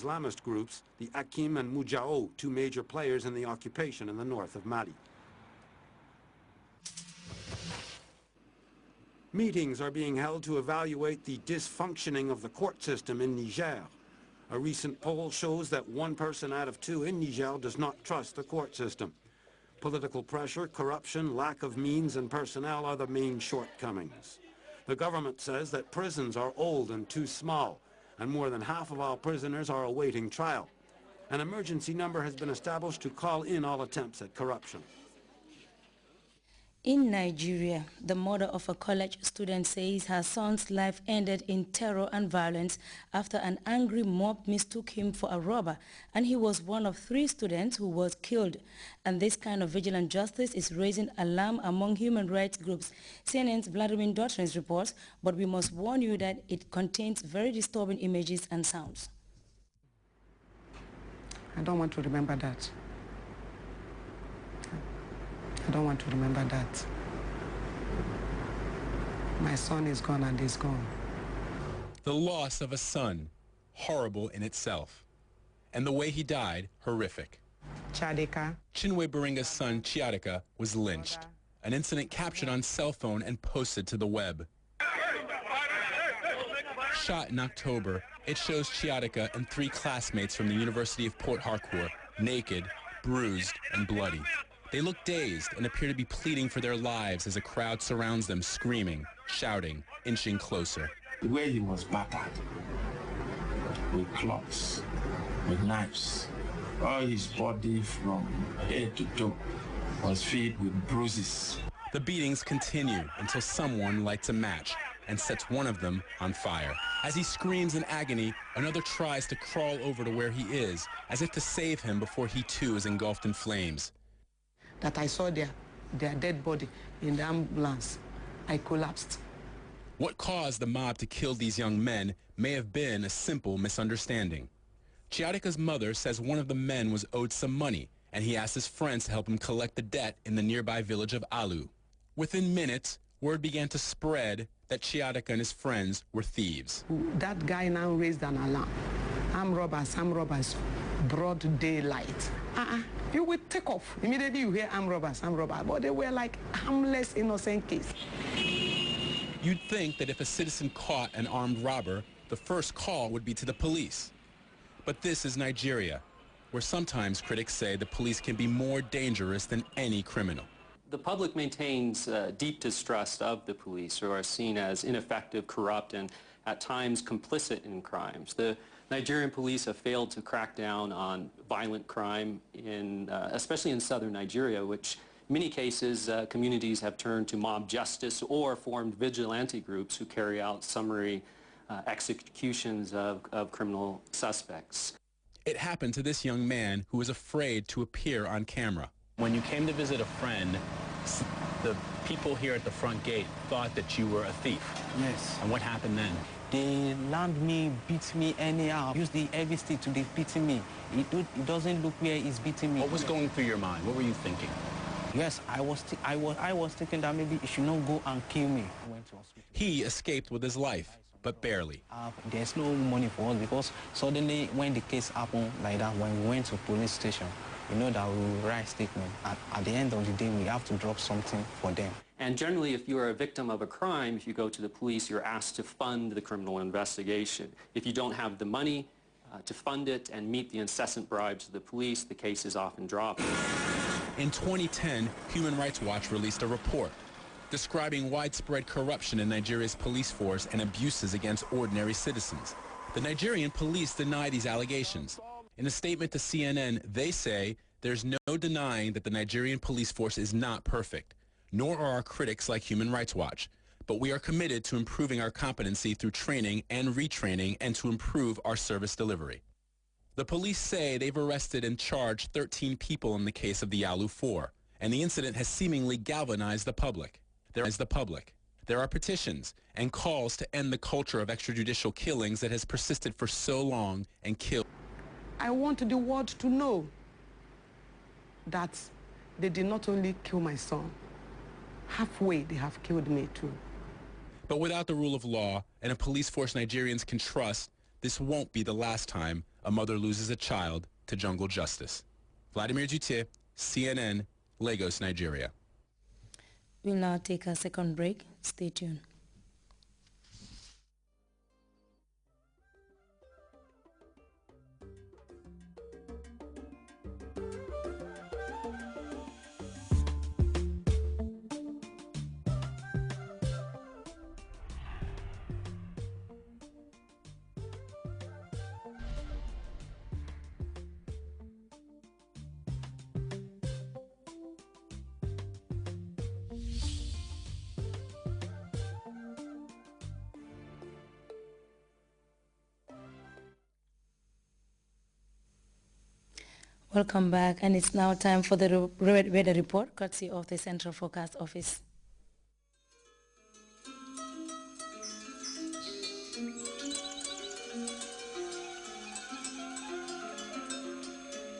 Islamist groups, the Akim and Mujao, two major players in the occupation in the north of Mali. Meetings are being held to evaluate the dysfunctioning of the court system in Niger. A recent poll shows that 1 person out of 2 in Niger does not trust the court system. Political pressure, corruption, lack of means and personnel are the main shortcomings. The government says that prisons are old and too small, and more than half of all prisoners are awaiting trial. An emergency number has been established to call in all attempts at corruption. In Nigeria, the mother of a college student says her son's life ended in terror and violence after an angry mob mistook him for a robber, and he was one of 3 students who was killed. And this kind of vigilant justice is raising alarm among human rights groups. CNN's Vladimir Dottrins reports, but we must warn you that it contains very disturbing images and sounds. I don't want to remember that. I don't want to remember that. My son is gone and he's gone. The loss of a son, horrible in itself. And the way he died, horrific. Chadeka. Chinwe Baringa's son, Chiadika, was lynched. An incident captured on cell phone and posted to the web. Shot in October, it shows Chiadika and 3 classmates from the University of Port Harcourt, naked, bruised, and bloody. They look dazed and appear to be pleading for their lives as a crowd surrounds them, screaming, shouting, inching closer. The way he was battered, with clubs, with knives, all his body from head to toe was filled with bruises. The beatings continue until someone lights a match and sets one of them on fire. As he screams in agony, another tries to crawl over to where he is, as if to save him before he too is engulfed in flames. That I saw their dead body in the ambulance, I collapsed. What caused the mob to kill these young men may have been a simple misunderstanding. Chiadika's mother says one of the men was owed some money, and he asked his friends to help him collect the debt in the nearby village of Alu. Within minutes, word began to spread that Chiadika and his friends were thieves. That guy now raised an alarm. Armed robbers, broad daylight. You will take off. Immediately you hear armed robbers. But they were like harmless, innocent kids. You'd think that if a citizen caught an armed robber, the first call would be to the police. But this is Nigeria, where sometimes critics say the police can be more dangerous than any criminal. The public maintains deep distrust of the police, who are seen as ineffective, corrupt, and at times complicit in crimes. The Nigerian police have failed to crack down on violent crime, especially in southern Nigeria, which in many cases communities have turned to mob justice or formed vigilante groups who carry out summary executions of criminal suspects. It happened to this young man who was afraid to appear on camera. When you came to visit a friend, the people here at the front gate thought that you were a thief. Yes. And what happened then? They land me, beat me anyhow. Use the heavy stick to beating me. It doesn't look where he's beating me. What was going through your mind? What were you thinking? Yes, I was thinking that maybe he should not go and kill me. I went to hospital. He escaped with his life, but barely. There's no money for us because suddenly when the case happened like that, when we went to police station, you know that we will write statement. At the end of the day, we have to drop something for them. And generally, if you are a victim of a crime, if you go to the police, you're asked to fund the criminal investigation. If you don't have the money to fund it and meet the incessant bribes of the police, the case is often dropped. In 2010, Human Rights Watch released a report describing widespread corruption in Nigeria's police force and abuses against ordinary citizens. The Nigerian police deny these allegations. In a statement to CNN, they say there's no denying that the Nigerian police force is not perfect, nor are our critics like Human Rights Watch. But we are committed to improving our competency through training and retraining and to improve our service delivery. The police say they've arrested and charged 13 people in the case of the Alu 4, and the incident has seemingly galvanized the public. There are petitions and calls to end the culture of extrajudicial killings that has persisted for so long and killed. I want the world to know that they did not only kill my son, halfway they have killed me too. But without the rule of law and a police force Nigerians can trust, this won't be the last time A mother loses a child to jungle justice. Vladimir Duthier, CNN, Lagos, Nigeria. We'll now take a second break. Stay tuned. Welcome back, and it's now time for the weather report, courtesy of the Central Forecast Office.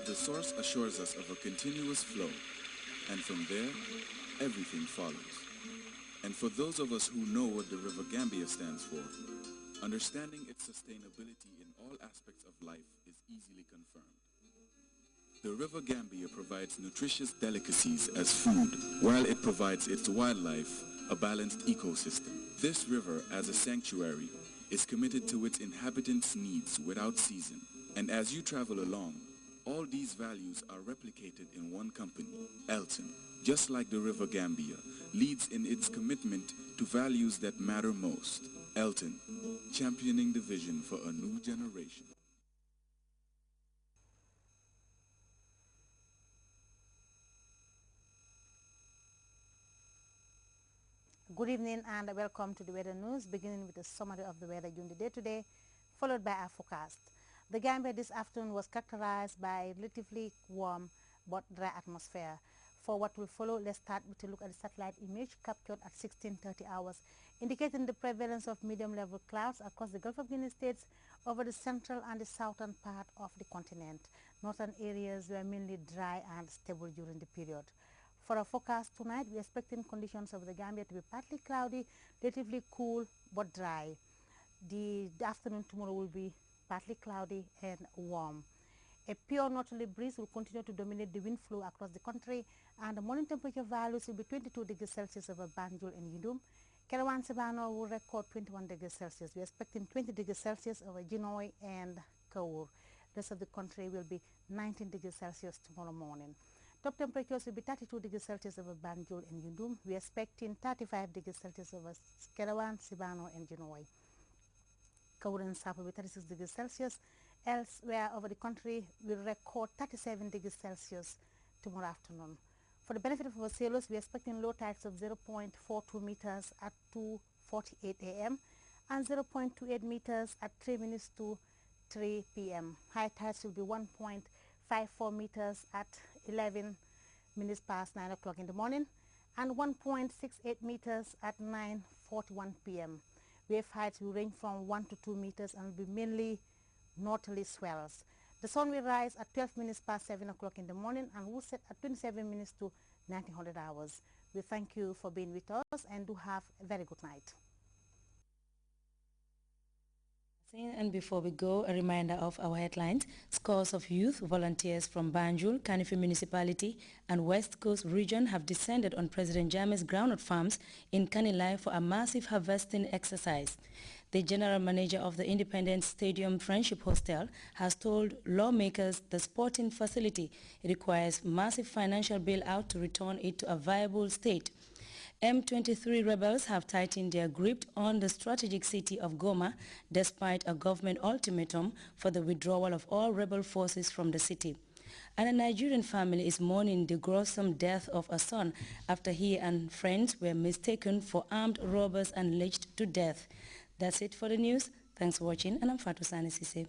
The source assures us of a continuous flow, and from there, everything follows. And for those of us who know what the River Gambia stands for, understanding its sustainability in all aspects of life is easily confirmed. The River Gambia provides nutritious delicacies as food, while it provides its wildlife a balanced ecosystem. This river, as a sanctuary, is committed to its inhabitants' needs without season. And as you travel along, all these values are replicated in one company, Elton. Just like the River Gambia, leads in its commitment to values that matter most. Elton, championing the vision for a new generation. Good evening and welcome to the weather news, beginning with a summary of the weather during the day today, followed by our forecast. The Gambia this afternoon was characterized by relatively warm but dry atmosphere. For what will follow, let's start with a look at the satellite image captured at 16:30 hours, indicating the prevalence of medium-level clouds across the Gulf of Guinea states over the central and the southern part of the continent. Northern areas were mainly dry and stable during the period. For our forecast tonight, we're expecting conditions over the Gambia to be partly cloudy, relatively cool but dry. The afternoon tomorrow will be partly cloudy and warm. A pure northerly breeze will continue to dominate the wind flow across the country, and the morning temperature values will be 22 degrees Celsius over Banjul and Yundum. Kerawan Sabano will record 21 degrees Celsius. We're expecting 20 degrees Celsius over Jinoy and Kaur. The rest of the country will be 19 degrees Celsius tomorrow morning. Top temperatures will be 32 degrees Celsius over Banjul and Yundum. We are expecting 35 degrees Celsius over Kerawan, Sibano, and Jinoy. Kaur and Sapa will be 36 degrees Celsius. Elsewhere over the country, we'll record 37 degrees Celsius tomorrow afternoon. For the benefit of our sailors, we are expecting low tides of 0.42 meters at 2:48 a.m. and 0.28 meters at 3 minutes to 3 p.m. High tides will be 1.54 meters at 11 minutes past 9 o'clock in the morning and 1.68 meters at 9:41 p.m. Wave heights will range from 1 to 2 meters and will be mainly northerly swells. The sun will rise at 12 minutes past 7 o'clock in the morning and will set at 27 minutes to 1900 hours. We thank you for being with us and do have a very good night. And before we go, a reminder of our headlines. Scores of youth volunteers from Banjul, Kanifi Municipality and West Coast region have descended on President Jammeh's groundnut farms in Kanilai for a massive harvesting exercise. The general manager of the Independence Stadium Friendship Hostel has told lawmakers the sporting facility requires massive financial bailout to return it to a viable state. M23 rebels have tightened their grip on the strategic city of Goma despite a government ultimatum for the withdrawal of all rebel forces from the city. And a Nigerian family is mourning the gruesome death of a son after he and friends were mistaken for armed robbers and lynched to death. That's it for the news. Thanks for watching, and I'm Fatou Sani Sise.